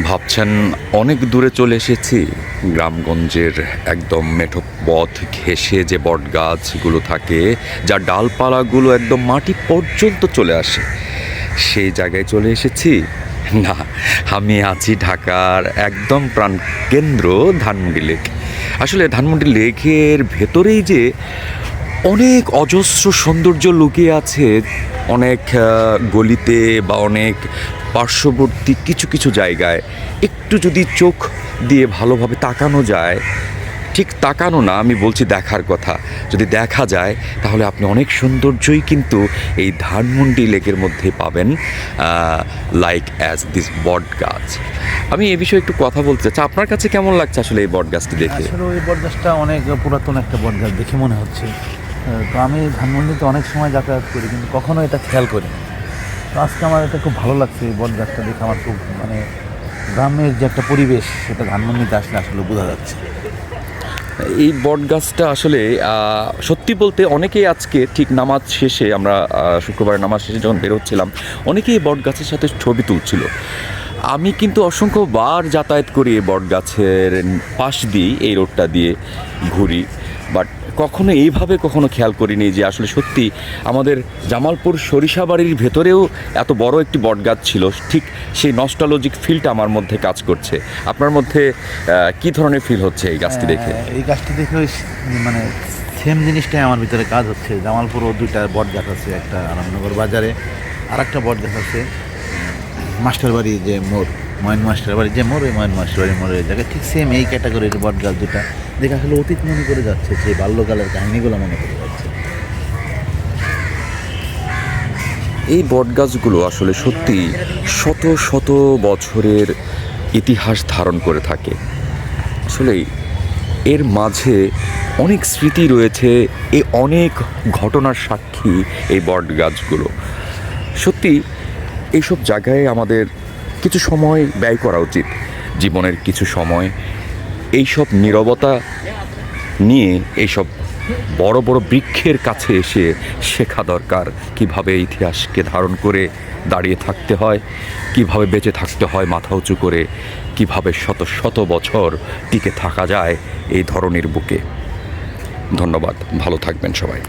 ভাবছেন অনেক দূরে চলে এসেছি, গ্রামগঞ্জের একদম মেঠো পথ ঘেঁষে যে বট গাছগুলো থাকে, যার ডালপালাগুলো একদম মাটি পর্যন্ত চলে আসে, সেই জায়গায় চলে এসেছি? না, আমি আছি ঢাকার একদম প্রাণকেন্দ্র ধানমন্ডি লেক। আসলে ধানমন্ডি লেকের ভেতরেই যে অনেক অজস্র সৌন্দর্য লুকিয়ে আছে, অনেক গলিতে বা অনেক পার্শ্ববর্তী কিছু কিছু জায়গায় একটু যদি চোখ দিয়ে ভালোভাবে তাকানো যায়, ঠিক তাকানো না, আমি বলছি দেখার কথা, যদি দেখা যায় তাহলে আপনি অনেক সৌন্দর্যই কিন্তু এই ধানমন্ডি লেকের মধ্যে পাবেন, লাইক অ্যাজ দিস বট গাছ। আমি এ বিষয়ে একটু কথা বলতে চাচ্ছি, আপনার কাছে কেমন লাগছে আসলে এই বট গাছটি দেখে? আসলে ওই বটগাছটা অনেক পুরাতন একটা বটগাছ দেখে মনে হচ্ছে। তো আমি ধানমন্ডিতে অনেক সময় যাতায়াত করি, কিন্তু কখনো এটা খেয়াল করি না। তো আজকে আমার এটা খুব ভালো লাগছে, এই বটগাছটা দেখে আমার খুব গ্রামের যে একটা পরিবেশ, সেটা ধানমন্ডিতে আসলে আসলে বোঝা যাচ্ছে। এই বট গাছটা আসলে সত্যি বলতে অনেকেই আজকে ঠিক নামাজ শেষে, আমরা শুক্রবার নামাজ শেষে যখন বেরোচ্ছিলাম, অনেকেই বট গাছের সাথে ছবি তুলছিল। আমি কিন্তু অসংখ্যবার যাতায়াত করি এই বট গাছের পাশ দিয়ে, এই রোডটা দিয়ে ঘুরি, বাট কখনো এইভাবে কখনো খেয়াল করিনি যে আসলে সত্যি আমাদের জামালপুর সরিষাবাড়ির ভেতরেও এত বড় একটি বট গাছ ছিল। ঠিক সেই নস্টালজিক ফিলটা আমার মধ্যে কাজ করছে। আপনার মধ্যে কী ধরনের ফিল হচ্ছে এই গাছটি দেখে? এই গাছটি দেখে ওই মানে সেম জিনিসটাই আমার ভিতরে কাজ হচ্ছে। জামালপুরও দুইটা বট গাছ আছে, একটা আনন্দনগর বাজারে, আর একটা বট গাছ আছে মাস্টারবাড়ি যে মোড়, ময়ন মাস্টারবাড়ি যে মোড়, ওই ময়ন মাস্টারবাড়ি মোড়ের জায়গায় ঠিক সেম এই ক্যাটাগরির বট গাছ দুটা দেখে আসলে অতীত মনে করে যাচ্ছে, সেই বাল্যকালের কাহিনিগুলো মনে করে যাচ্ছে। এই বটগাছগুলো আসলে সত্যি শত শত বছরের ইতিহাস ধারণ করে থাকে। আসলে এর মাঝে অনেক স্মৃতি রয়েছে, এই অনেক ঘটনার সাক্ষী এই বটগাছগুলো। সত্যি এইসব জায়গায় আমাদের কিছু সময় ব্যয় করা উচিত, জীবনের কিছু সময় এইসব নীরবতা নিয়ে এইসব বড় বড় বৃক্ষের কাছে এসে শেখা দরকার কিভাবে ইতিহাসকে ধারণ করে দাঁড়িয়ে থাকতে হয়, কিভাবে বেঁচে থাকতে হয় মাথা উঁচু করে, কিভাবে শত শত বছর টিকে থাকা যায় এই ধরনের বুকে। ধন্যবাদ, ভালো থাকবেন সবাই।